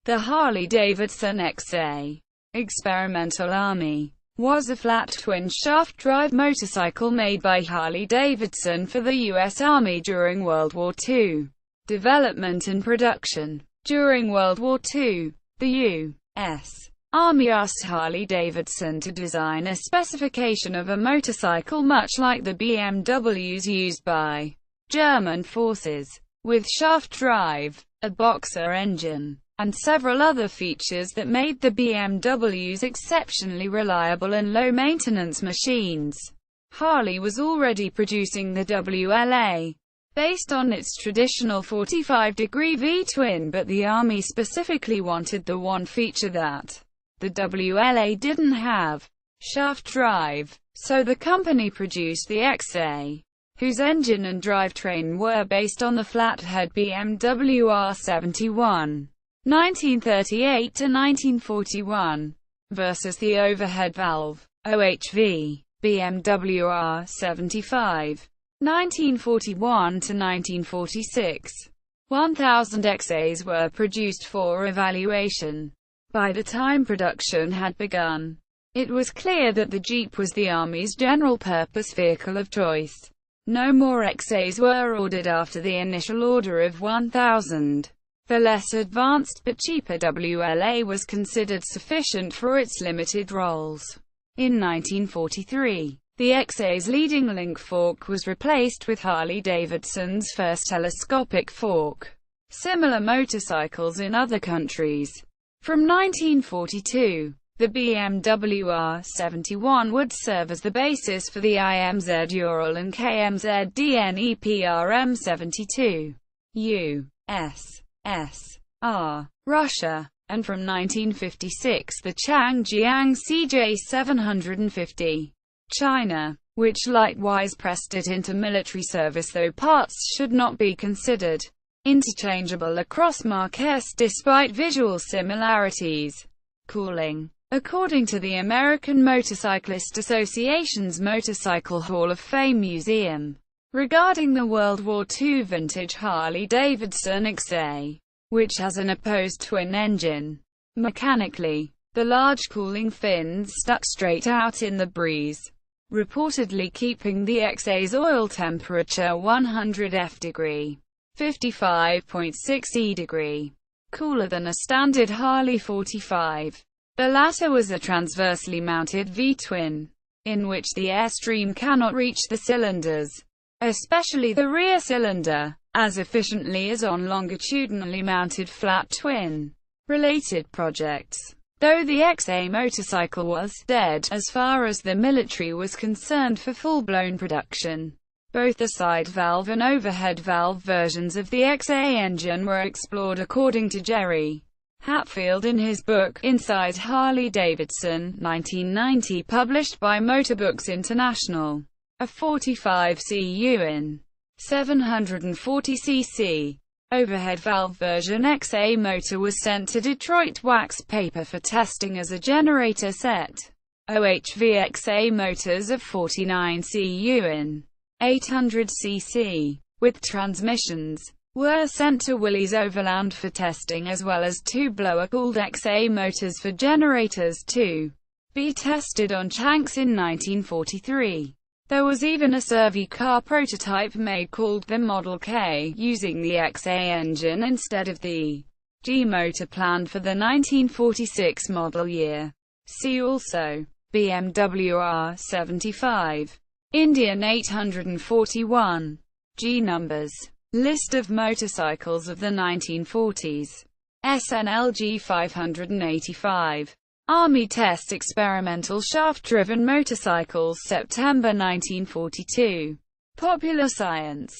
The Harley-Davidson XA Experimental Army was a flat twin-shaft drive motorcycle made by Harley-Davidson for the U.S. Army during World War II. Development and production. During World War II, the U.S. Army asked Harley-Davidson to design a specification of a motorcycle much like the BMWs used by German forces, with shaft drive, a boxer engine, and several other features that made the BMWs exceptionally reliable and low-maintenance machines. Harley was already producing the WLA, based on its traditional 45-degree V-twin, but the Army specifically wanted the one feature that the WLA didn't have: shaft drive. So the company produced the XA, whose engine and drivetrain were based on the flathead BMW R71. 1938 to 1941, versus the overhead valve, OHV, BMW R75. 1941 to 1946. 1,000 XAs were produced for evaluation. By the time production had begun, it was clear that the Jeep was the Army's general-purpose vehicle of choice. No more XAs were ordered after the initial order of 1,000. The less advanced but cheaper WLA was considered sufficient for its limited roles. In 1943, the XA's leading link fork was replaced with Harley-Davidson's first telescopic fork. Similar motorcycles in other countries. From 1942, the BMW R71 would serve as the basis for the IMZ Ural and KMZ DNEPR M72. U.S.S.R. Russia, and from 1956 the Changjiang CJ750. China, which likewise pressed it into military service, though parts should not be considered interchangeable across marques despite visual similarities. Cooling. According to the American Motorcyclist Association's Motorcycle Hall of Fame Museum, regarding the World War II vintage Harley-Davidson XA, which has an opposed twin engine, mechanically, the large cooling fins stuck straight out in the breeze, reportedly keeping the XA's oil temperature 100 F-degree, 55.6 E-degree, cooler than a standard Harley 45. The latter was a transversely mounted V-twin, in which the airstream cannot reach the cylinders, especially the rear cylinder, as efficiently as on longitudinally mounted flat twin. Related projects. Though the XA motorcycle was dead as far as the military was concerned for full-blown production, both the side valve and overhead valve versions of the XA engine were explored, according to Jerry Hatfield in his book, Inside Harley-Davidson, 1990, published by Motorbooks International. A 45 cu in 740 cc overhead valve version XA motor was sent to Detroit Wax Paper for testing as a generator set. OHV XA motors of 49 cu in 800 cc, with transmissions, were sent to Willys Overland for testing, as well as two blower-cooled XA motors for generators to be tested on Chanks in 1943. There was even a Survey car prototype made called the Model K, using the XA engine instead of the G motor planned for the 1946 model year. See also BMW R75. Indian 841. G numbers. List of motorcycles of the 1940s. SNLG 585. Army Test Experimental Shaft-Driven Motorcycles, September 1942. Popular Science.